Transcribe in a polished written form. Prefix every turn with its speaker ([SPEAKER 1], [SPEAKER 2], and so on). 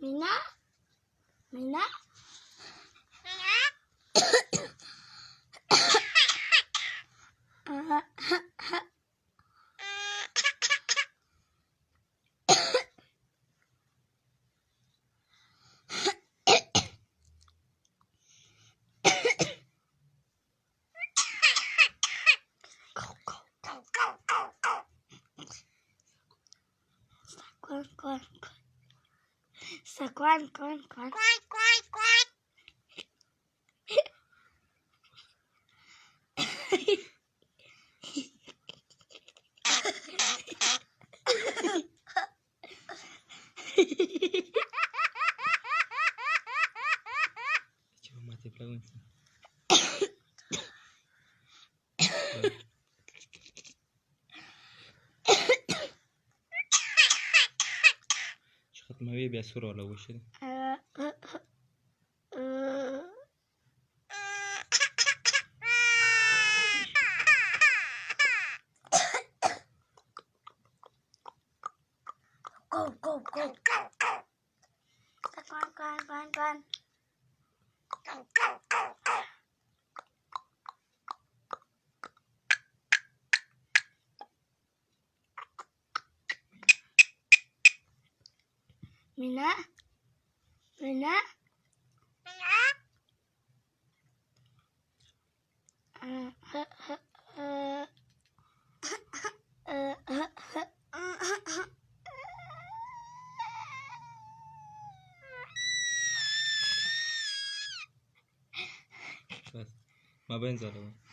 [SPEAKER 1] Mina, Mina. Quack, quack, quack.
[SPEAKER 2] Coba mati pelan. شخط ما بيه بيسور ولا وش ده؟
[SPEAKER 1] Go. Quack. Mina.
[SPEAKER 2] بس ما بينزل هو.